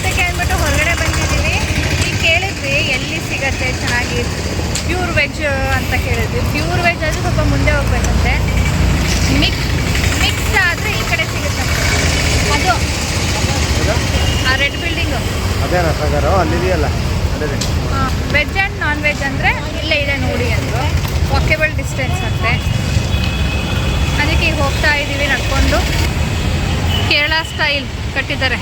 ಊಟಕ್ಕೆ ಅಂದ್ಬಿಟ್ಟು ಹೊರಗಡೆ ಬಂದಿದ್ದೀವಿ. ಈಗ ಕೇಳಿದ್ವಿ ಎಲ್ಲಿ ಸಿಗತ್ತೆ ಚೆನ್ನಾಗಿ ಪ್ಯೂರ್ ವೆಜ್ ಅಂತ ಕೇಳಿದ್ವಿ. ಪ್ಯೂರ್ ವೆಜ್ ಆದರೆ ಸ್ವಲ್ಪ ಮುಂದೆ ಹೋಗ್ಬೇಕಂತೆ. ಮಿಕ್ಸ್ ಆದರೆ ಈ ಕಡೆ ಸಿಗುತ್ತಂತೆ. ಅದು ಆ ರೆಡ್ ಬಿಲ್ಡಿಂಗು ಅದೇನಾ ಸಾಗರ ಅಲ್ಲಿದೆಯಲ್ಲ. ವೆಜ್ ಆ್ಯಂಡ್ ನಾನ್ ವೆಜ್ ಅಂದರೆ ಇಲ್ಲೇ ಇದೆ ನೋಡಿ ಅಂದರು. ವಾಕೇಬಲ್ ಡಿಸ್ಟೆನ್ಸ್ ಅಂತೆ. ಅದಕ್ಕೆ ಈಗ ಹೋಗ್ತಾ ಇದ್ದೀವಿ ನಡ್ಕೊಂಡು. ಕೇರಳ ಸ್ಟೈಲ್ ಕಟ್ಟಿದ್ದಾರೆ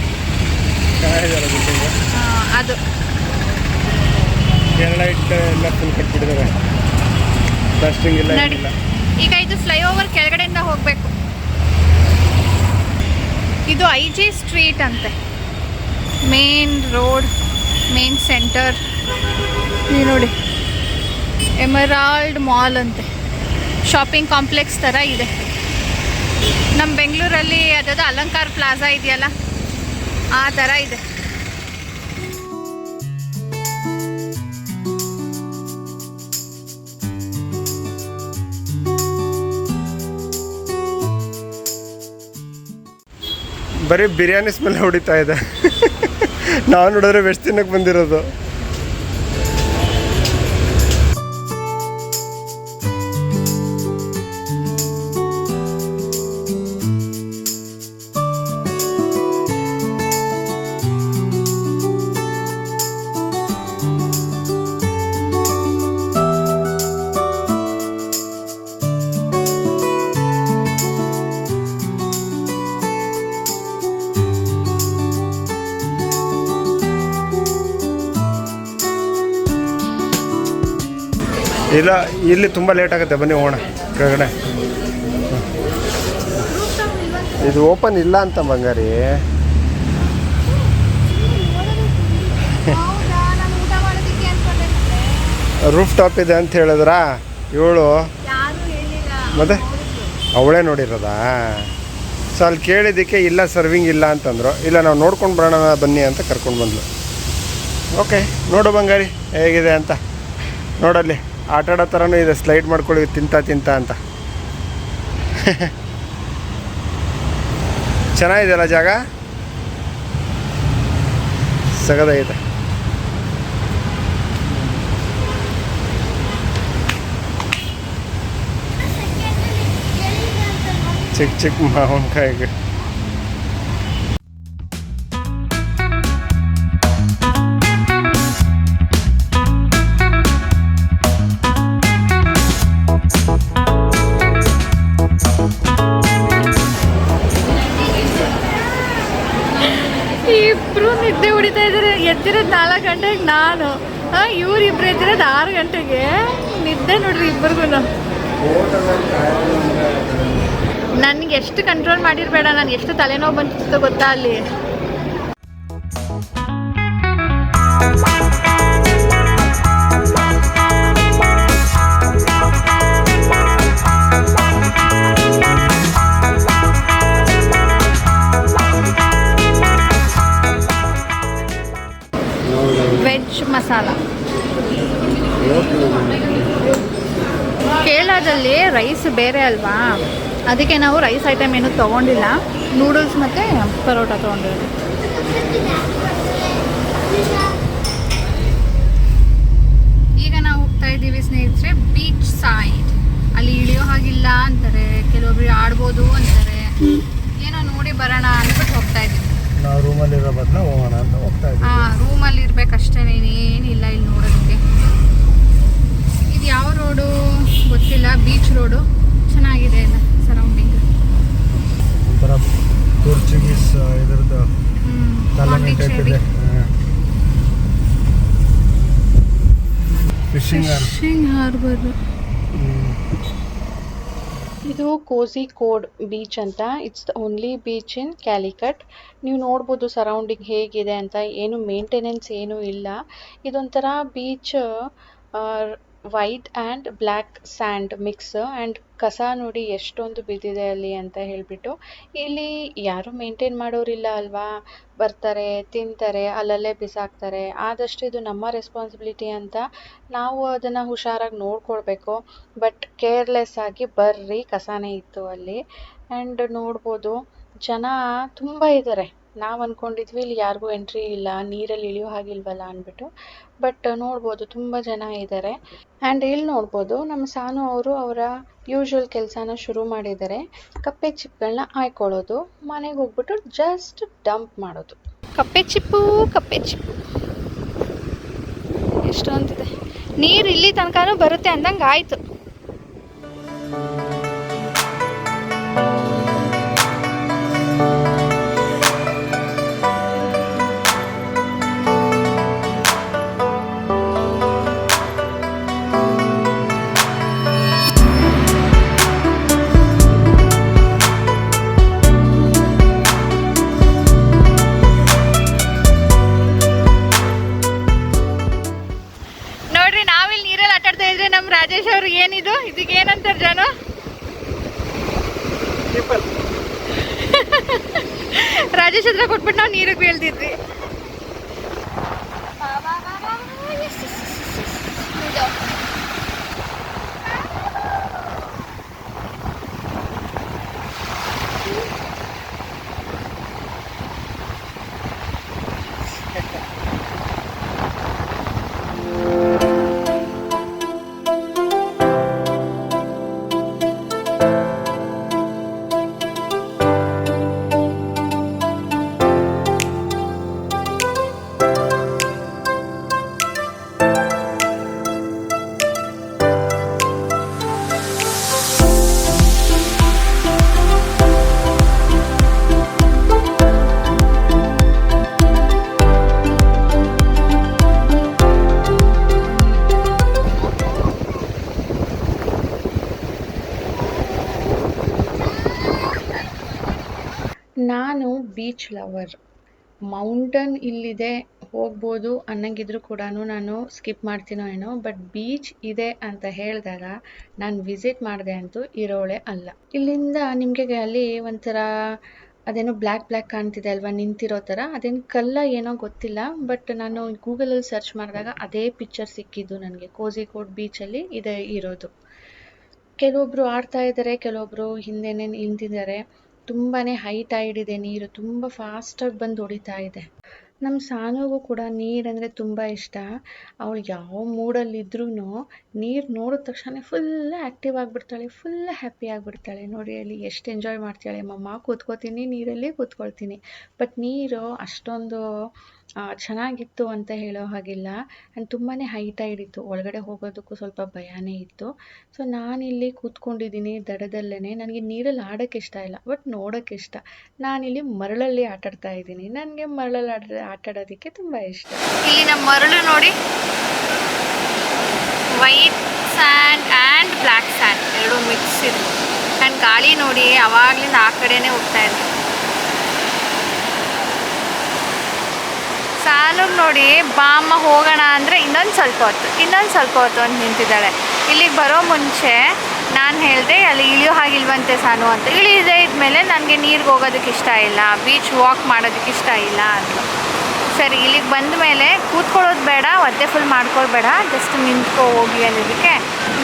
ಅದು. ಕೇರಳ ಇಟ್ಟು ಎಲ್ಲ ಫುಲ್ ಕಟ್ಬಿಟ್ಟಿದ್ದಾರೆ. ಪ್ಲಾಸ್ಟಿಂಗ್ ಇಲ್ಲ ನಡಿ. ಈಗ ಇದು ಫ್ಲೈಓವರ್ ಕೆಳಗಡೆಯಿಂದ ಹೋಗಬೇಕು. ಇದು IG ಸ್ಟ್ರೀಟ್ ಅಂತೆ. Main road, main centre. ನೀವು ನೋಡಿ ಎಮರಾಲ್ಡ್ ಮಾಲ್ ಅಂತೆ. ಶಾಪಿಂಗ್ ಕಾಂಪ್ಲೆಕ್ಸ್ ಥರ ಇದೆ. ನಮ್ಮ ಬೆಂಗಳೂರಲ್ಲಿ ಅದಾದ ಅಲಂಕಾರ ಪ್ಲಾಜಾ ಇದೆಯಲ್ಲ, ಆ ಥರ ಇದೆ. ಬರೀ ಬಿರಿಯಾನಿ ಸ್ಮೆಲ್ ಹೊಡಿತಾ ಇದೆ. ನಾವು ನೋಡಿದ್ರೆ ವೆಜ್ ತಿನ್ನಕ್ಕೆ ಬಂದಿರೋದು. ಇಲ್ಲ, ಇಲ್ಲಿ ತುಂಬ ಲೇಟ್ ಆಗುತ್ತೆ. ಬನ್ನಿ ಹೋಗೋಣ ಕೆಳಗಡೆ. ಇದು ಓಪನ್ ಇಲ್ಲ ಅಂತ ಬಂಗಾರಿ. ರೂಫ್ ಟಾಪ್ ಇದೆ ಅಂತ ಹೇಳಿದ್ರಾ ಇವಳು? ಮತ್ತೆ ಅವಳೇ ನೋಡಿರೋದಾ? ಸೊ ಅಲ್ಲಿ ಕೇಳಿದ್ದಕ್ಕೆ ಇಲ್ಲ ಸರ್ವಿಂಗ್ ಇಲ್ಲ ಅಂತಂದರು. ಇಲ್ಲ ನಾವು ನೋಡ್ಕೊಂಡು ಬರೋಣ ಬನ್ನಿ ಅಂತ ಕರ್ಕೊಂಡು ಬಂದ್ಲು. ಓಕೆ, ನೋಡು ಬಂಗಾರಿ ಹೇಗಿದೆ ಅಂತ. ನೋಡಲ್ಲಿ ಆಟ ಆಡೋ ಥರನೂ ಇದೆ. ಸ್ಲೈಡ್ ಮಾಡ್ಕೊಳ್ಳಿ ತಿಂತ ಅಂತ. ಚೆನ್ನಾಗಿದೆಯಲ್ಲ ಜಾಗ, ಸಗದಾಗಿದೆ. ಚಿಕ್ಕ ಮಾವಿನಕಾಯಿಗೆ ಇಬ್ರು ನಿದ್ದೆ ಹೊಡಿತಾ ಇದ್ದಾರೆ. ಎದ್ದಿರೋದು 4 ಗಂಟೆಗೆ, ನಾನು ಇವರಿಬ್ರು ಎದ್ದಿರೋದು 6 ಗಂಟೆಗೆ. ನಿದ್ದೆ ನೋಡ್ರಿ ಇಬ್ಬರಿಗೂ. ನನಗೆ ಎಷ್ಟು ಕಂಟ್ರೋಲ್ ಮಾಡಿರಬೇಡ, ನನಗೆ ಎಷ್ಟು ತಲೆನೋವು ಬಂತಿತ್ತು ಗೊತ್ತಾ ಅಲ್ಲಿ. ವೆಜ್ ಮಸಾಲ. ಕೇರಳದಲ್ಲಿ ರೈಸ್ ಬೇರೆ ಅಲ್ವಾ, ಅದಕ್ಕೆ ನಾವು ರೈಸ್ ಐಟಮ್ ಏನೂ ತೊಗೊಂಡಿಲ್ಲ. ನೂಡಲ್ಸ್ ಮತ್ತು ಪರೋಟ ತೊಗೊಂಡಿರೋದು. ಈಗ ನಾವು ಹೋಗ್ತಾ ಇದ್ದೀವಿ ಸ್ನೇಹಿತರೆ ಬೀಚ್ ಸೈಡ್. ಅಲ್ಲಿ ಇಳಿಯೋ ಹಾಗಿಲ್ಲ ಅಂತಾರೆ, ಕೆಲವೊಬ್ರು ಆಡ್ಬೋದು ಅಂತಾರೆ. ಏನೋ ನೋಡಿ ಬರೋಣ ಅಂದ್ಬಿಟ್ಟು ಹೋಗ್ತಾ ಇದ್ದೀವಿ. ನಾವು ರೂಮಲ್ಲಿರೋ ಬದಲು ಹೋಗೋಣ ಅಂತ ಹೋಗ್ತಾ ಇದ್ದೀವಿ. ರೂಮಲ್ಲಿ ಇರ್ಬೇಕಷ್ಟೇ, ಏನಿಲ್ಲ ಇಲ್ಲಿ ನೋಡೋದಕ್ಕೆ. ಇದು ಯಾವ ರೋಡು ಗೊತ್ತಿಲ್ಲ. ಬೀಚ್ ರೋಡು ಚೆನ್ನಾಗಿದೆ ಎಲ್ಲ ಸರೌಂಡಿಂಗ್. ಒಂಥರ ಪೋರ್ಚುಗೀಸ್ ಇದರದ್ದು ಕಾಲೋನಿ ಟೈಪ್ ಇದೆ. Fishing harbour. ಇದು ಕೋಝಿಕೋಡ್ ಬೀಚ್ ಅಂತ. It's the only beach in Calicut. ನೀವು ನೋಡ್ಬೋದು ಸರೌಂಡಿಂಗ್ ಹೇಗಿದೆ ಅಂತ. ಏನು ಮೇಂಟೆನೆನ್ಸ್ ಏನೂ ಇಲ್ಲ. ಇದೊಂಥರ beach white and black sand mix. And ಕಸ ನೋಡಿ ಎಷ್ಟೊಂದು ಬಿದ್ದಿದೆ ಅಲ್ಲಿ ಅಂತ ಹೇಳಿಬಿಟ್ಟು. ಇಲ್ಲಿ ಯಾರೂ ಮೇಂಟೈನ್ ಮಾಡೋರಿಲ್ಲ ಅಲ್ವಾ. ಬರ್ತಾರೆ, ತಿಂತಾರೆ, ಅಲ್ಲಲ್ಲೇ ಬಿಸಾಕ್ತಾರೆ. ಆದಷ್ಟು ಇದು ನಮ್ಮ ರೆಸ್ಪಾನ್ಸಿಬಿಲಿಟಿ ಅಂತ ನಾವು ಅದನ್ನು ಹುಷಾರಾಗಿ ನೋಡ್ಕೊಳ್ಬೇಕು. ಬಟ್ ಕೇರ್ಲೆಸ್ ಆಗಿ ಬರ್ರಿ ಕಸನೇ ಇತ್ತು ಅಲ್ಲಿ. ಆ್ಯಂಡ್ ನೋಡ್ಬೋದು ಜನ ತುಂಬ ಇದ್ದಾರೆ. ನಾವು ಅಂದ್ಕೊಂಡಿದ್ವಿ ಇಲ್ಲಿ ಯಾರಿಗೂ ಎಂಟ್ರಿ ಇಲ್ಲ, ನೀರಲ್ಲಿ ಇಳಿಯೋ ಹಾಗಿಲ್ವಲ್ಲ ಅಂದ್ಬಿಟ್ಟು. ಬಟ್ ನೋಡ್ಬೋದು ತುಂಬ ಜನ ಇದ್ದಾರೆ. ಆ್ಯಂಡ್ ಇಲ್ಲಿ ನೋಡ್ಬೋದು ನಮ್ಮ ಸಾನು ಅವರು ಅವರ ಯೂಶ್ವಲ್ ಕೆಲಸನ ಶುರು ಮಾಡಿದ್ದಾರೆ. ಕಪ್ಪೆ ಚಿಪ್ಗಳನ್ನ ಆಯ್ಕೊಳ್ಳೋದು, ಮನೆಗೆ ಹೋಗ್ಬಿಟ್ಟು ಜಸ್ಟ್ ಡಂಪ್ ಮಾಡೋದು. ಕಪ್ಪೆ ಚಿಪ್ಪು ಎಷ್ಟೊಂದಿದೆ. ನೀರು ಇಲ್ಲಿ ತನಕನೂ ಬರುತ್ತೆ ಅಂದಂಗೆ ಆಯಿತು. ನೋಡ್ರಿ, ನಾವಿಲ್ಲಿ ನೀರಲ್ಲಿ ಆಟ ಆಡ್ತಾ ಇದ್ರೆ ನಮ್ಮ ರಾಜೇಶ್ ಅವರು ಏನಿದು ಇದಕ್ಕೆ ಏನಂತಾರೆ ಜಾನು? ರಾಜೇಶ್ ಹತ್ರ ಕೊಟ್ಬಿಟ್ಟು ನಾವು ನೀರಿಗೆ ಬೀಳ್ತಿದ್ವಿ. ನಾನು ಬೀಚ್ ಲವರ್. ಮೌಂಟನ್ ಇಲ್ಲಿದೆ ಹೋಗ್ಬೋದು ಅನ್ನಂಗಿದ್ರು ಕೂಡ ನಾನು ಸ್ಕಿಪ್ ಮಾಡ್ತೀನೋ ಏನೋ, ಬಟ್ ಬೀಚ್ ಇದೆ ಅಂತ ಹೇಳಿದಾಗ ನಾನು ವಿಸಿಟ್ ಮಾಡಿದೆ ಅಂತೂ ಇರೋಳೆ ಅಲ್ಲ. ಇಲ್ಲಿಂದ ನಿಮಗೆ ಅಲ್ಲಿ ಒಂಥರ ಅದೇನೋ ಬ್ಲ್ಯಾಕ್ ಕಾಣ್ತಿದೆ ಅಲ್ವಾ, ನಿಂತಿರೋ ಥರ. ಅದೇನು ಕಲ್ಲ ಏನೋ ಗೊತ್ತಿಲ್ಲ, ಬಟ್ ನಾನು ಗೂಗಲಲ್ಲಿ ಸರ್ಚ್ ಮಾಡಿದಾಗ ಅದೇ ಪಿಕ್ಚರ್ ಸಿಕ್ಕಿದ್ದು ನನಗೆ. ಕೋಝಿಕೋಡ್ ಬೀಚಲ್ಲಿ ಇದೆ ಇರೋದು. ಕೆಲವೊಬ್ಬರು ಆಡ್ತಾ ಇದ್ದಾರೆ, ಕೆಲವೊಬ್ಬರು ಹಿಂದೆನೇ ನಿಂತಿದ್ದಾರೆ. ತುಂಬಾ ಹೈ ಟೈಡ್ ಇದೆ, ನೀರು ತುಂಬ ಫಾಸ್ಟಾಗಿ ಬಂದು ಹೊಡಿತಾ ಇದೆ. ನಮ್ಮ ಸಾನುಗೂ ಕೂಡ ನೀರಂದರೆ ತುಂಬ ಇಷ್ಟ. ಅವಳು ಯಾವ ಮೂಡಲ್ಲಿದ್ರೂ ನೀರು ನೋಡಿದ ತಕ್ಷಣ ಫುಲ್ ಆ್ಯಕ್ಟಿವ್ ಆಗಿಬಿಡ್ತಾಳೆ, ಫುಲ್ ಹ್ಯಾಪಿ ಆಗಿಬಿಡ್ತಾಳೆ. ನೋಡಿ ಅಲ್ಲಿ ಎಷ್ಟು ಎಂಜಾಯ್ ಮಾಡ್ತಾಳೆ. ಮಮ್ಮ ಕೂತ್ಕೋತೀನಿ, ನೀರಲ್ಲಿ ಕೂತ್ಕೊಳ್ತೀನಿ. ಬಟ್ ನೀರು ಅಷ್ಟೊಂದು ಚೆನ್ನಾಗಿತ್ತು ಅಂತ ಹೇಳೋ ಹಾಗಿಲ್ಲ. ಆ್ಯಂಡ್ ತುಂಬಾ ಹೈ ಟೈಡ್ ಇತ್ತು, ಒಳಗಡೆ ಹೋಗೋದಕ್ಕೂ ಸ್ವಲ್ಪ ಭಯನೇ ಇತ್ತು. ಸೊ ನಾನಿಲ್ಲಿ ಕೂತ್ಕೊಂಡಿದ್ದೀನಿ ದಡದಲ್ಲೇ. ನನಗೆ ನೀರಲ್ಲಿ ಆಡೋಕ್ಕೆ ಇಷ್ಟ ಇಲ್ಲ, ಬಟ್ ನೋಡೋಕ್ಕೆ ಇಷ್ಟ. ನಾನಿಲ್ಲಿ ಮರಳಲ್ಲಿ ಆಟಾಡ್ತಾ ಇದ್ದೀನಿ. ನನಗೆ ಮರಳಲ್ಲಿ ಆಟಾಡೋದಕ್ಕೆ ತುಂಬ ಇಷ್ಟ. ಇಲ್ಲಿ ನಮ್ಮ ಮರಳು ನೋಡಿ, white sand and black sand ಎರಡು ಮಿಕ್ಸ್ ಇದೆ. ಆ್ಯಂಡ್ ಗಾಳಿ ನೋಡಿ ಆವಾಗಲಿಂದ ಆ ಕಡೆನೇ ಹೋಗ್ತಾ ಇದೆ. ಸಾಲುಗೆ ನೋಡಿ, ಬಾಮ್ಮ ಹೋಗೋಣ ಅಂದರೆ ಇನ್ನೊಂದು ಸ್ವಲ್ಪ ಹೊತ್ತು ಅಂತ ನಿಂತಿದ್ದಾಳೆ. ಇಲ್ಲಿಗೆ ಬರೋ ಮುಂಚೆ ನಾನು ಹೇಳಿದೆ ಅಲ್ಲಿ ಇಳಿಯೋ ಹಾಗಿಲ್ವಂತೆ ಸಾನು ಅಂತ. ಇಳಿದೇ ಇದ್ಮೇಲೆ ನನಗೆ ನೀರಿಗೆ ಹೋಗೋದಕ್ಕೆ ಇಷ್ಟ ಇಲ್ಲ, ಬೀಚ್ ವಾಕ್ ಮಾಡೋದಕ್ಕೆ ಇಷ್ಟ ಇಲ್ಲ ಅಂದರು. ಸರಿ, ಇಲ್ಲಿಗೆ ಬಂದ ಮೇಲೆ ಕೂತ್ಕೊಳ್ಳೋದು ಬೇಡ, ಒದ್ದೆ ಫುಲ್ ಮಾಡ್ಕೊಳ್ಬೇಡ, ಜಸ್ಟ್ ನಿಂತ್ಕೊ ಹೋಗಿ ಅನ್ನೋದಕ್ಕೆ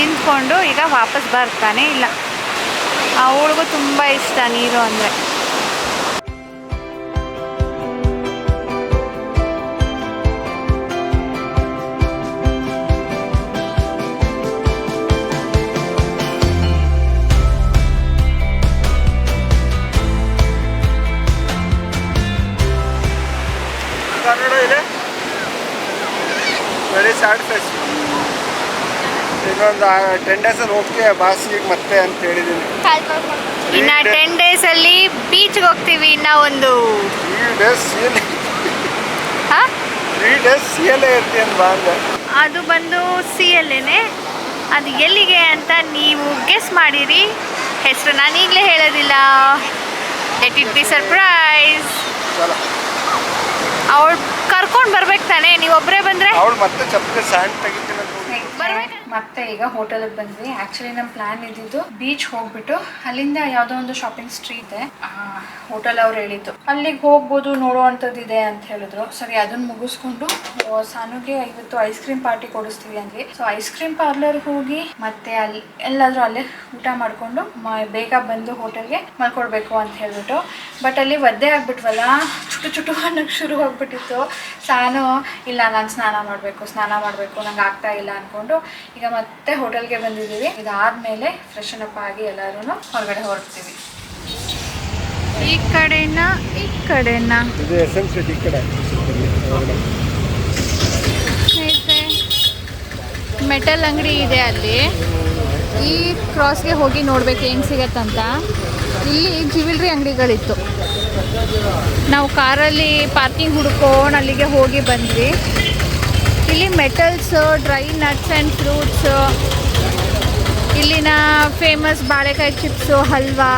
ನಿಂತ್ಕೊಂಡು ಈಗ ವಾಪಸ್ ಬರ್ತಾನೆ ಇಲ್ಲ. ಅವಳಿಗೂ ತುಂಬ ಇಷ್ಟ ನೀರು ಅಂದರೆ. ಇದೆ ವೆರಿ ಸ್ಯಾಡ್ ಫೇಸ್. ಇನ್ನೊಂದು 10 ಡೇಸಲ್ಲಿ ಹೋಗ್ತೀವಿ ಬಾಸಿಗೆ ಮತ್ತೆ ಅಂತ ಹೇಳಿದ್ದೀನಿ. ಇನ್ನು 10 ಡೇಸಲ್ಲಿ ಬೀಚ್ಗೆ ಹೋಗ್ತೀವಿ. ಇನ್ನು ಒಂದು 3 ಡೇಸ್ ಸಿಯಲ್ಲೇ ಇರ್ತೀನಿ ಅಂತ ಬಂದೆ. ಅದು ಬಂದು ಸಿಯಲ್ಲೇನೆ. ಅದು ಎಲ್ಲಿಗೆ ಅಂತ ನೀವು ಗೆಸ್ ಮಾಡಿರಿ. ಹೆಸರು ನಾನು ಈಗಲೇ ಹೇಳೋದಿಲ್ಲ, ಲೆಟ್ ಇಟ್ ಬಿ ಸರ್ಪ್ರೈಸ್. ಅವಳು ಕರ್ಕೊಂಡು ಬರ್ಬೇಕು ತಾನೆ, ನೀವು ಒಬ್ಬರೇ ಬಂದರೆ ಅವಳು ಮತ್ತೆ ಚಪ್ಪಲಿ ಸ್ಯಾಂಡ್ ತೆಗಿತೀನಿ ಬರ್ಬೇಕು. ಮತ್ತೆ ಈಗ ಹೋಟೆಲ್ಗೆ ಬಂದ್ವಿ. ಆಕ್ಚುಲಿ ನಮ್ಮ ಪ್ಲಾನ್ ಇದ್ದಿದ್ದು ಬೀಚ್ ಹೋಗ್ಬಿಟ್ಟು ಅಲ್ಲಿಂದ ಯಾವುದೋ ಒಂದು ಶಾಪಿಂಗ್ ಸ್ಟ್ರೀಟ್ ಇದೆ, ಹೋಟೆಲ್ ಅವ್ರು ಹೇಳಿದ್ದು ಅಲ್ಲಿಗೆ ಹೋಗ್ಬೋದು, ನೋಡುವಂಥದ್ದಿದೆ ಅಂತ ಹೇಳಿದ್ರು. ಸರಿ ಅದನ್ನ ಮುಗಿಸ್ಕೊಂಡು ಸಾನುಗೆ ಇವತ್ತು ಐಸ್ ಕ್ರೀಮ್ ಪಾರ್ಟಿ ಕೊಡಿಸ್ತೀವಿ ಅಂದ್ವಿ. ಸೊ ಐಸ್ ಕ್ರೀಮ್ ಪಾರ್ಲರ್ಗೆ ಹೋಗಿ ಮತ್ತೆ ಅಲ್ಲಿ ಎಲ್ಲಾದ್ರೂ ಅಲ್ಲೇ ಊಟ ಮಾಡಿಕೊಂಡು ಬೇಗ ಬಂದು ಹೋಟೆಲ್ಗೆ ಮಲ್ಕೊಡ್ಬೇಕು ಅಂತ ಹೇಳ್ಬಿಟ್ಟು. ಬಟ್ ಅಲ್ಲಿ ಒದ್ದೆ ಆಗ್ಬಿಟ್ವಲ್ಲ, ಚುಟು ಚುಟು ಅನ್ನೋಕ್ಕೆ ಶುರು ಆಗ್ಬಿಟ್ಟಿತ್ತು. ಸಾನು ಇಲ್ಲ ನಾನು ಸ್ನಾನ ಮಾಡಬೇಕು ನಂಗೆ ಆಗ್ತಾ ಇಲ್ಲ ಅಂದ್ಕೊಂಡು ಈಗ ಮತ್ತೆ ಹೋಟೆಲ್ಗೆ ಬಂದಿದ್ದೀವಿ. ಇದಾದ್ಮೇಲೆ ಫ್ರೆಶನ್ ಅಪ್ ಆಗಿ ಎಲ್ಲರೂ ಹೊರಗಡೆ ಹೊರಡ್ತೀವಿ. ಈ ಕಡೆನಾ ಇದು ಎಸ್ಎಂ ಸಿಟಿ ಕಡೆ ಮೆಟಲ್ ಅಂಗಡಿ ಇದೆ ಅಲ್ಲಿ. ಈ ಕ್ರಾಸ್ಗೆ ಹೋಗಿ ನೋಡ್ಬೇಕು ಏನು ಸಿಗತ್ತಂತ. ಇಲ್ಲಿ ಜ್ಯುವೆಲ್ರಿ ಅಂಗಡಿಗಳಿತ್ತು. ನಾವು ಕಾರಲ್ಲಿ ಪಾರ್ಕಿಂಗ್ ಹುಡ್ಕೊಂಡು ಅಲ್ಲಿಗೆ ಹೋಗಿ ಬಂದ್ವಿ. ಇಲ್ಲಿ metals, dry nuts and fruits, ಇಲ್ಲಿನ ಫೇಮಸ್ ಬಾಳೆಕಾಯಿ ಚಿಪ್ಸು, ಹಲ್ವಾ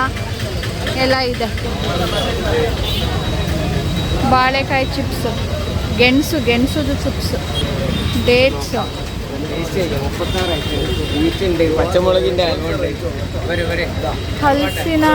ಎಲ್ಲ ಇದೆ. ಬಾಳೆಕಾಯಿ ಚಿಪ್ಸು, ಗೆಣಸುದು ಚಿಪ್ಸು, ಡೇಟ್ಸು. ಹಲಸಿನ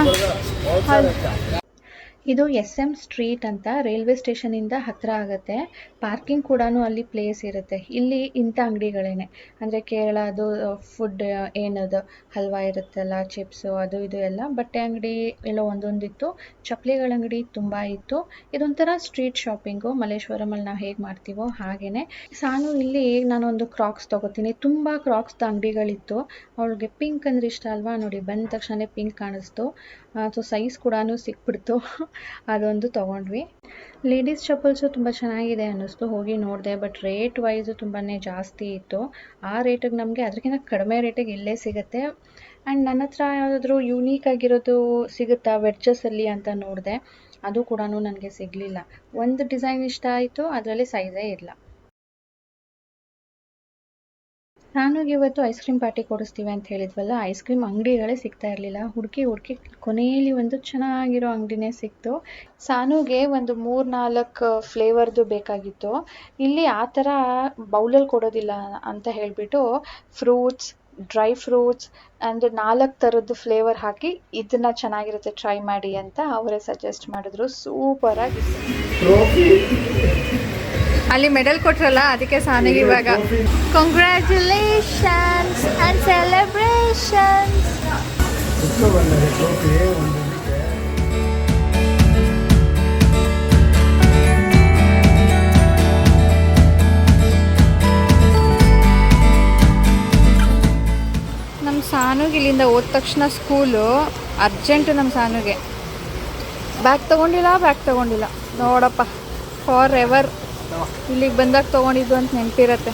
ಇದು SM ಸ್ಟ್ರೀಟ್ ಅಂತ ರೈಲ್ವೆ ಸ್ಟೇಷನಿಂದ ಹತ್ತಿರ ಆಗುತ್ತೆ. ಪಾರ್ಕಿಂಗ್ ಕೂಡ ಅಲ್ಲಿ ಪ್ಲೇಸ್ ಇರುತ್ತೆ. ಇಲ್ಲಿ ಇಂಥ ಅಂಗಡಿಗಳೇನೆ, ಅಂದರೆ ಕೇರಳದು ಫುಡ್ ಏನದು ಹಲ್ವಾ ಇರುತ್ತಲ್ಲ, ಚಿಪ್ಸು ಅದು ಇದು ಎಲ್ಲ. ಬಟ್ಟೆ ಅಂಗಡಿ ಎಲ್ಲ ಒಂದೊಂದಿತ್ತು, ಚಪ್ಪಲಿಗಳ ಅಂಗಡಿ ತುಂಬ ಇತ್ತು. ಇದೊಂಥರ ಸ್ಟ್ರೀಟ್ ಶಾಪಿಂಗು, ಮಲ್ಲೇಶ್ವರಮಲ್ಲಿ ನಾವು ಹೇಗೆ ಮಾಡ್ತೀವೋ ಹಾಗೇನೆ. ಸಾನು ಇಲ್ಲಿ ನಾನೊಂದು ಕ್ರಾಕ್ಸ್ ತೊಗೋತೀನಿ, ತುಂಬ ಕ್ರಾಕ್ಸ್ದ ಅಂಗಡಿಗಳಿತ್ತು. ಅವಳಿಗೆ ಪಿಂಕ್ ಅಂದ್ರೆ ಇಷ್ಟ ಅಲ್ವಾ, ನೋಡಿ ಬಂದ ತಕ್ಷಣ ಪಿಂಕ್ ಕಾಣಿಸ್ತು. ಸೊ ಸೈಜ್ ಕೂಡ ಸಿಕ್ಬಿಡ್ತು, ಅದೊಂದು ತೊಗೊಂಡ್ವಿ. ಲೇಡೀಸ್ ಚಪ್ಪಲ್ಸು ತುಂಬ ಚೆನ್ನಾಗಿದೆ ಅನ್ನಿಸ್ತು, ಹೋಗಿ ನೋಡಿದೆ. ಬಟ್ ರೇಟ್ ವೈಸು ತುಂಬಾ ಜಾಸ್ತಿ ಇತ್ತು. ಆ ರೇಟಿಗೆ ನಮಗೆ ಅದಕ್ಕಿಂತ ಕಡಿಮೆ ರೇಟಿಗೆ ಇಲ್ಲೇ ಸಿಗುತ್ತೆ. ಆ್ಯಂಡ್ ನನ್ನ ಹತ್ರ ಯಾವುದಾದ್ರೂ ಯೂನೀಕ್ ಆಗಿರೋದು ಸಿಗುತ್ತಾ ವೆಡ್ಜಸ್ಸಲ್ಲಿ ಅಂತ ನೋಡಿದೆ, ಅದು ಕೂಡ ನನಗೆ ಸಿಗಲಿಲ್ಲ. ಒಂದು ಡಿಸೈನ್ ಇಷ್ಟ ಆಯಿತು, ಅದರಲ್ಲಿ ಸೈಜೇ ಇಲ್ಲ. ನಾನು ಇವತ್ತು ಐಸ್ ಕ್ರೀಮ್ ಪಾರ್ಟಿ ಕೊಡಿಸ್ತೀವಿ ಅಂತ ಹೇಳಿದ್ವಲ್ಲ, ಐಸ್ ಕ್ರೀಮ್ ಅಂಗಡಿಗಳೇ ಸಿಗ್ತಾ ಇರಲಿಲ್ಲ. ಹುಡುಕಿ ಕೊನೆಯಲ್ಲಿ ಒಂದು ಚೆನ್ನಾಗಿರೋ ಅಂಗಡಿನೇ ಸಿಕ್ತು. ಸಾನುಗೆ ಒಂದು 3-4 ಫ್ಲೇವರ್ದು ಬೇಕಾಗಿತ್ತು. ಇಲ್ಲಿ ಆ ಥರ ಬೌಲಲ್ಲಿ ಕೊಡೋದಿಲ್ಲ ಅಂತ ಹೇಳಿಬಿಟ್ಟು ಫ್ರೂಟ್ಸ್, ಡ್ರೈ ಫ್ರೂಟ್ಸ್ ಆ್ಯಂಡ್ 4 ಥರದ್ದು ಫ್ಲೇವರ್ ಹಾಕಿ ಇದನ್ನ ಚೆನ್ನಾಗಿರುತ್ತೆ ಟ್ರೈ ಮಾಡಿ ಅಂತ ಅವರೇ ಸಜೆಸ್ಟ್ ಮಾಡಿದ್ರು. ಸೂಪರಾಗಿತ್ತು. ಅಲ್ಲಿ ಮೆಡಲ್ ಕೊಟ್ರಲ್ಲ, ಅದಕ್ಕೆ ಸಾನಿಗೆ ಇವಾಗ ಕಂಗ್ರ್ಯಾಚುಲೇಷನ್ಸ್ ಆ್ಯಂಡ್ ಸೆಲೆಬ್ರೇಷನ್ಸ್. ನಮ್ಮ ಸಾನುಗೆ ಇಲ್ಲಿಂದ ಹೋದ ತಕ್ಷಣ ಸ್ಕೂಲು ಅರ್ಜೆಂಟು. ನಮ್ಮ ಸಾನುಗೆ ಬ್ಯಾಗ್ ತೊಗೊಂಡಿಲ್ಲ ನೋಡಪ್ಪ, ಫಾರ್ ಎವರ್ ಇಲ್ಲಿಗೆ ಬಂದಾಗ ತೊಗೊಂಡಿದ್ದು ಅಂತ ನೆನಪಿರತ್ತೆ.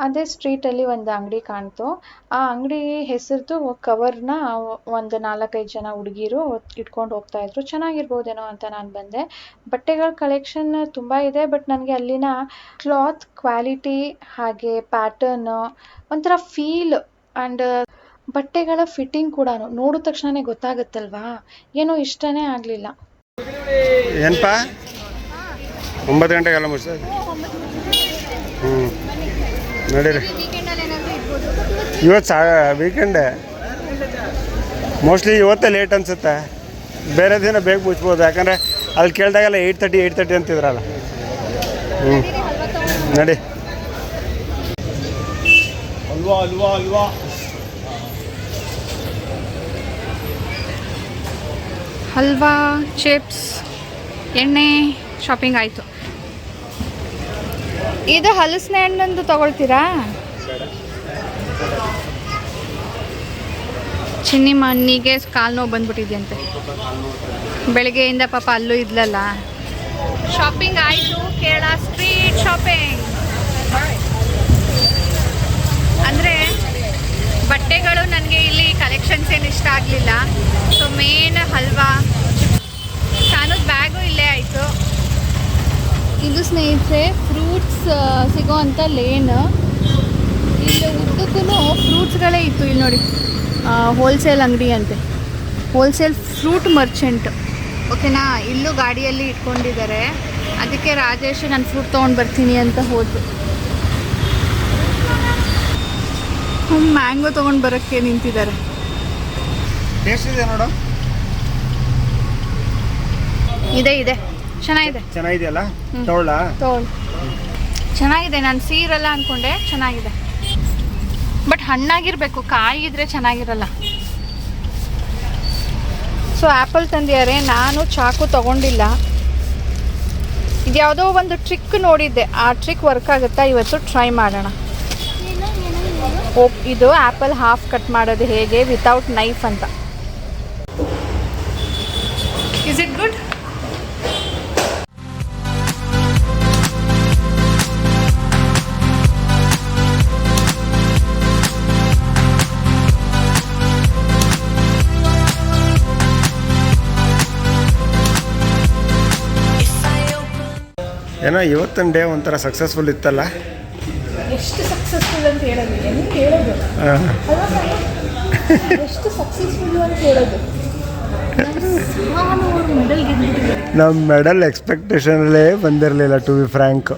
ಅದೇ ಸ್ಟ್ರೀಟಲ್ಲಿ ಒಂದು ಅಂಗಡಿ ಕಾಣ್ತು. ಆ ಅಂಗಡಿ ಹೆಸರ್ದು ಕವರ್ನ ಒಂದು 4-5 ಜನ ಹುಡುಗಿರು ಇಟ್ಕೊಂಡು ಹೋಗ್ತಾ ಇದ್ರು. ಚೆನ್ನಾಗಿರ್ಬೋದೇನೋ ಅಂತ ನಾನು ಬಂದೆ. ಬಟ್ಟೆಗಳ ಕಲೆಕ್ಷನ್ ತುಂಬ ಇದೆ, ಬಟ್ ನನಗೆ ಅಲ್ಲಿನ ಕ್ಲಾತ್ ಕ್ವಾಲಿಟಿ ಹಾಗೆ ಪ್ಯಾಟರ್ನ್ ಒಂಥರ ಫೀಲ್ ಆ್ಯಂಡ್ ಬಟ್ಟೆಗಳ ಫಿಟ್ಟಿಂಗ್ ಕೂಡ ನೋಡಿದ ತಕ್ಷಣನೇ ಗೊತ್ತಾಗುತ್ತಲ್ವಾ, ಏನೋ ಇಷ್ಟನೇ ಆಗಲಿಲ್ಲ. ಏನಪ್ಪ 9 ಗಂಟೆಗೆಲ್ಲ ಮುಗಿಸೋದು? ನಡೀರಿ, ಇವತ್ತು ವೀಕೆಂಡ್ ಮೋಸ್ಟ್ಲಿ ಇವತ್ತೇ ಲೇಟ್ ಅನಿಸುತ್ತೆ. ಬೇರೆ ದಿನ ಬೇಗ ಮುಚ್ಬೋದು, ಯಾಕಂದರೆ ಅಲ್ಲಿ ಕೇಳಿದಾಗೆಲ್ಲ 8:30 ಅಂತಿದ್ರಲ್ಲ. ನಡಿ. ಅಲ್ವಾ ಹಲ್ವಾ, ಚಿಪ್ಸ್, ಎಣ್ಣೆ ಶಾಪಿಂಗ್ ಆಯಿತು. ಇದು ಹಲಸಿನ ಹಣ್ಣೊಂದು ತಗೊಳ್ತೀರಾ? ಚಿನ್ನಿ ಮಣ್ಣಿಗೆ ಕಾಲು ನೋವು ಬಂದ್ಬಿಟ್ಟಿದ್ಯಂತೆ, ಬೆಳಗ್ಗೆಯಿಂದ ಪಾಪ ಅಲ್ಲೂ ಇದ್ಲಲ್ಲ. ಶಾಪಿಂಗ್ ಆಯಿತು, ಕೇರಳ ಸ್ಟ್ರೀಟ್ ಶಾಪಿಂಗ್. ಅಂದರೆ ಬಟ್ಟೆಗಳು ನನಗೆ ಇಲ್ಲಿ ಕಲೆಕ್ಷನ್ಸ್ ಏನು ಇಷ್ಟ ಆಗಲಿಲ್ಲ. ಸೊ ಮೇನ್ ಹಲ್ವಾ, ಸಾನದ ಬ್ಯಾಗು ಇಲ್ಲೇ ಆಯಿತು. ಇದು ಸ್ನೇಹಿತರೆ ಫ್ರೂಟ್ಸ್ ಸಿಗೋ ಅಂಥ ಲೇನ್. ಇಲ್ಲಿ ಉದ್ದಕ್ಕೂ ಫ್ರೂಟ್ಸ್ಗಳೇ ಇತ್ತು. ಇಲ್ಲಿ ನೋಡಿ, ಹೋಲ್ಸೇಲ್ ಅಂಗಡಿ ಅಂತೆ, ಹೋಲ್ಸೇಲ್ ಫ್ರೂಟ್ ಮರ್ಚೆಂಟ್. ಓಕೆನಾ. ಇಲ್ಲೂ ಗಾಡಿಯಲ್ಲಿ ಇಟ್ಕೊಂಡಿದ್ದಾರೆ. ಅದಕ್ಕೆ ರಾಜೇಶ್ ನಾನು ಫ್ರೂಟ್ ತೊಗೊಂಡು ಬರ್ತೀನಿ ಅಂತ ಹೋದ್ರು. ಮ್ಯಾಂಗೋ ತೊಗೊಂಡು ಬರೋಕ್ಕೆ ನಿಂತಿದ್ದಾರೆ. ಟೇಸ್ಟ್ ಇದೆ ನೋಡು. ಇದೆ ಚೆನ್ನಾಗಿದೆ. ಚೆನ್ನಾಗಿದೆಯಲ್ಲ, ತಗೊಳ್ಳ. ಚೆನ್ನಾಗಿದೆ. ನಾನು ಸೀರಲ್ಲ ಅಂದ್ಕೊಂಡೆ, ಚೆನ್ನಾಗಿದೆ. ಬಟ್ ಹಣ್ಣಾಗಿರಬೇಕು, ಕಾಯಿ ಇದ್ರೆ ಚೆನ್ನಾಗಿರಲ್ಲ. ಸೊ ಆ್ಯಪಲ್ ತಂದಿದ್ದಾರೆ. ನಾನು ಚಾಕು ತಗೊಂಡಿಲ್ಲ. ಇದ್ಯಾವುದೋ ಒಂದು ಟ್ರಿಕ್ ನೋಡಿದ್ದೆ, ಆ ಟ್ರಿಕ್ ವರ್ಕ್ ಆಗುತ್ತಾ ಇವತ್ತು ಟ್ರೈ ಮಾಡೋಣ. ಇದು ಆ್ಯಪಲ್ ಹಾಫ್ ಕಟ್ ಮಾಡೋದು ಹೇಗೆ ವಿತೌಟ್ ನೈಫ್ ಅಂತ. Is it good? ಏನೋ ಇವತ್ತಿನ ಡೇ ಒಂಥರ ಸಕ್ಸಸ್ಫುಲ್ ಇತ್ತಲ್ಲ. ಎಷ್ಟು ಸಕ್ಸಸ್ಫುಲ್ ಅಂತ ಹೇಳೋದು, ಹೆಂಗೆ ಹೇಳೋದು, ಎಷ್ಟು ಸಕ್ಸಸ್ಫುಲ್ಲು ಅಂತ ಹೇಳೋದು. ಮೆಡಲ್ ಗೆದ್ದಿದ್ದೀವಿ. ನಮ್ಮ ಮೆಡಲ್ ಎಕ್ಸ್ಪೆಕ್ಟೇಷನಲ್ಲೇ ಬಂದಿರಲಿಲ್ಲ, to be frank.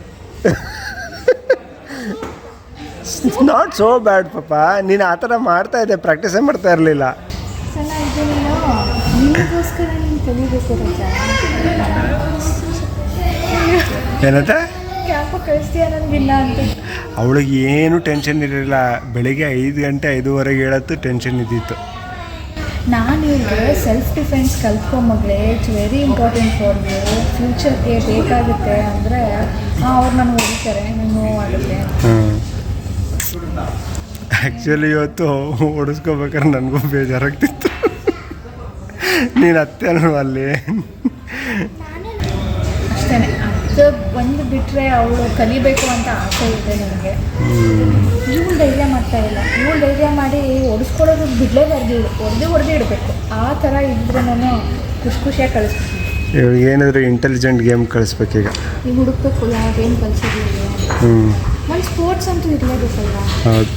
Not so bad ಪಾಪ. ನೀನು ಆ ಥರ ಮಾಡ್ತಾ ಇದ್ದೆ, ಪ್ರಾಕ್ಟೀಸೇ ಮಾಡ್ತಾ ಇರಲಿಲ್ಲ. ನಿಮಗೋಸ್ಕರ ನೀನು ಕಲಿಬೇಕು ಏನಂತ ಯಾಕೋ ಕಳಿಸ್ತೀಯ ನನಗಿಲ್ಲ ಅಂತ. ಅವಳಿಗೆ ಏನು ಟೆನ್ಷನ್ ಇರಲಿಲ್ಲ. ಬೆಳಿಗ್ಗೆ 5 ಗಂಟೆ 5:15 ಹೇಳತ್ತು ಟೆನ್ಷನ್ ಇದ್ದಿತ್ತು. ನಾನು ಇವ್ರಿಗೆ ಸೆಲ್ಫ್ ಡಿಫೆನ್ಸ್ ಕಲ್ತ್ಕೊಂಬಗ್ಲೆ, it's very important for you, ಫ್ಯೂಚರ್ಗೆ ಬೇಕಾಗುತ್ತೆ ಅಂದರೆ ಅವ್ರು ನಾನು ಹೊಡಿತಾರೆ, ನನಗೆ ನೋವಾಗುತ್ತೆ. ಆ್ಯಕ್ಚುಲಿ ಇವತ್ತು ಓಡಿಸ್ಕೋಬೇಕಾದ್ರೆ ನನಗೂ ಬೇಜಾರಾಗ್ತಿತ್ತು. ನೀನು ಅತ್ತೆ ಅಲ್ವ ಅಲ್ಲಿ. ಅಷ್ಟೇ, ಅದು ಒಂದು ಬಿಟ್ಟರೆ ಅವಳು ಕಲಿಬೇಕು ಅಂತ ಆಸೆ ಇದೆ ನನಗೆ. ಇವಳು ಧೈರ್ಯ ಮಾಡ್ತಾ ಇಲ್ಲ. ಇವಳು ಧೈರ್ಯ ಮಾಡಿ ಓಡಿಸ್ಕೊಳ್ಳೋದು ಬಿಡಲೇಬಾರ್ದು, ಹೊಡೆದು ಇಡಬೇಕು. ಆ ಥರ ಇದ್ದರೆ ನಾನು ಖುಷಿಯಾಗಿ ಕಳಿಸ್ಬೇಕು. ಇವಾಗ ಏನಾದರೂ ಇಂಟೆಲಿಜೆಂಟ್ ಗೇಮ್ ಕಳಿಸ್ಬೇಕೀಗ. ಈಗ ಹುಡುಕ್ಬೇಕು ಯಾವ ಗೇಮ್ ಕಲಿಸೋದಿಲ್ಲ. ಒಂದು ಸ್ಪೋರ್ಟ್ಸ್ ಅಂತೂ ಇರಲೇಬೇಕಲ್ವ. ಹೌದು.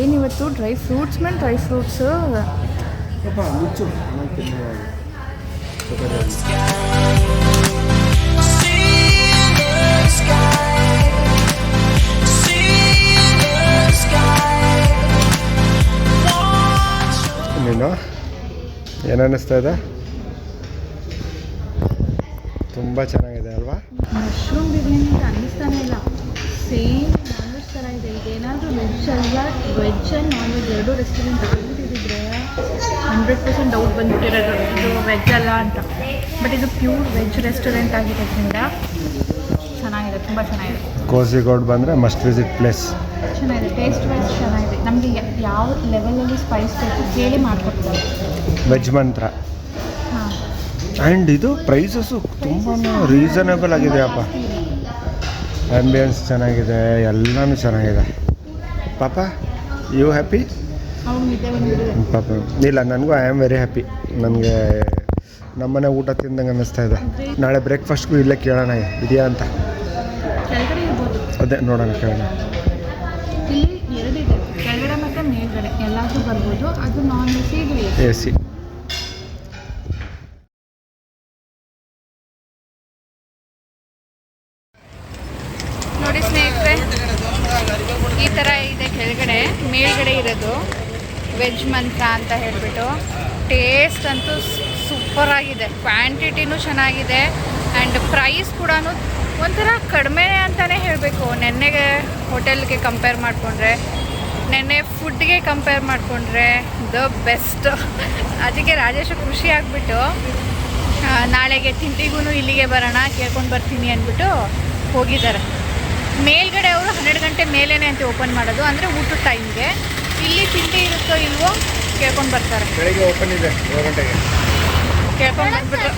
ಏನಿವತ್ತು ಡ್ರೈ ಫ್ರೂಟ್ಸ್ ಮೇಲೆ ಡ್ರೈ ಫ್ರೂಟ್ಸು. ನೀನು ಏನು ಅನ್ನಿಸ್ತಾ ಇದೆ? ತುಂಬ ಚೆನ್ನಾಗಿದೆ ಅಲ್ವಾ? ಮಶ್ರೂಮ್ ಬಿರಿಯಾನಿ ಅಂತ ಅನ್ನಿಸ್ತಾನೆ ಇಲ್ಲ. ಸೇಮ್ ನಾನ್ ವೆಜ್ ಥರ ಇದೆ. ಇದೇನಾದರೂ ವೆಜ್ ಅಲ್ಲ, ವೆಜ್ ಆ್ಯಂಡ್ ನಾನ್ ವೆಜ್ ಎರಡೂ ರೆಸ್ಟೋರೆಂಟ್ ಆಗಿಬಿಟ್ಟಿದ್ರೆ 100% ಡೌಟ್ ಬಂದುಬಿಟ್ಟಿರೋದು ಇದು ವೆಜ್ ಅಲ್ಲ ಅಂತ. ಬಟ್ ಇದು ಪ್ಯೂರ್ ವೆಜ್ ರೆಸ್ಟೋರೆಂಟ್ ಆಗಿರೋದ್ರಿಂದ ಚೆನ್ನಾಗಿದೆ, ತುಂಬ ಚೆನ್ನಾಗಿದೆ. ಕೋಸಿಗೋಡ್ ಬಂದರೆ ಮಸ್ಟ್ ವಿಸಿಟ್ ಪ್ಲೇಸ್. ಚೆನ್ನಾಗಿದೆ, ಟೇಸ್ಟ್ ವೈಸ್ ಚೆನ್ನಾಗಿದೆ. ನಮಗೆ ಯಾವ ಲೆವೆಲಲ್ಲಿ ಸ್ಪೈಸ್ ಬೇಕು ಕೇಳಿ ಮಾಡಿಕೊಡ್ತಾರೆ. ವೆಜ್ ಮಂತ್ರ. ಹಾಂ, ಆ್ಯಂಡ್ ಇದು ಪ್ರೈಸಸ್ಸು ತುಂಬಾ ರೀಸನಬಲ್ ಆಗಿದೆಯಪ್ಪ. ಆ್ಯಂಬಿಯನ್ಸ್ ಚೆನ್ನಾಗಿದೆ, ಎಲ್ಲನೂ ಚೆನ್ನಾಗಿದೆ. ಪಾಪ ಯು ಹ್ಯಾಪಿ? ಅವ್ನು ನಿದ್ದೆ ಬಂದ್ಬಿಟ್ಟಿದೆ. ಪಾಪ ಇಲ್ಲ, ನನಗೂ ಐ ಆಮ್ ವೆರಿ ಹ್ಯಾಪಿ. ನನಗೆ ನಮ್ಮನೆ ಊಟ ತಿಂದಂಗೆ ಅನ್ನಿಸ್ತಾ ಇದೆ. ನಾಳೆ ಬ್ರೇಕ್ಫಾಸ್ಟ್ಗೂ ಇಲ್ಲೇ ಕೇಳೋಣ ಇದೆಯಾ ಅಂತ. ಕೆಳಗಡೆ ಇರ್ಬೋದು, ಅದೇ ನೋಡೋಣ, ಕೇಳೋಣ. ಇಲ್ಲಿ ಎರಡಿದೆ, ಕೆಳಗಡೆ ಮತ್ತು ಮೇಲ್ಗಡೆ ಎಲ್ಲಾದರೂ ಬರ್ಬೋದು. ಅದು ನಾನ್ ಎ ಸಿ, ಇದು ಎ ಸಿ. ನೋಡಿ ಸ್ನೇಹಿತರೆ, ಈ ಥರ ಇದೆ ಕೆಳಗಡೆ. ಮೇಲ್ಗಡೆ ಇರೋದು ವೆಜ್ ಮಂತ್ರ ಅಂತ ಹೇಳಿಬಿಟ್ಟು. ಟೇಸ್ಟ್ ಅಂತೂ ಸೂಪರಾಗಿದೆ, ಕ್ವಾಂಟಿಟಿನೂ ಚೆನ್ನಾಗಿದೆ, ಆ್ಯಂಡ್ ಪ್ರೈಸ್ ಕೂಡ ಒಂಥರ ಕಡಿಮೆ ಅಂತಲೇ ಹೇಳಬೇಕು. ನೆನ್ನೆಗೆ ಹೋಟೆಲ್ಗೆ ಕಂಪೇರ್ ಮಾಡಿಕೊಂಡ್ರೆ, ನೆನ್ನೆ ಫುಡ್ಗೆ ಕಂಪೇರ್ ಮಾಡಿಕೊಂಡ್ರೆ ದ ಬೆಸ್ಟ್. ಅದಕ್ಕೆ ರಾಜೇಶ್ ಖುಷಿ ಆಗಿಬಿಟ್ಟು ನಾಳೆಗೆ ತಿಂಡಿಗೂ ಇಲ್ಲಿಗೆ ಬರೋಣ, ಕೇಳ್ಕೊಂಡು ಬರ್ತೀನಿ ಅಂದ್ಬಿಟ್ಟು ಹೋಗಿದ್ದಾರೆ. ಮೇಲ್ಗಡೆ ಅವರು 12 ಗಂಟೆ ಮೇಲೇ ಅಂತ ಓಪನ್ ಮಾಡೋದು, ಅಂದರೆ ಊಟದ ಟೈಮ್ಗೆ. ಇಲ್ಲಿ ತಿಂಡಿ ಇರುತ್ತೋ ಇಲ್ವೋ ಕೇಳ್ಕೊಂಡು ಬರ್ತಾರೆ. ಬೆಳಿಗ್ಗೆ ಓಪನ್ ಇದೆ 7 ಗಂಟೆಗೆ. ಕೇಳ್ಕೊಂಡು ಬಂದ್ಬಿಟ್ರು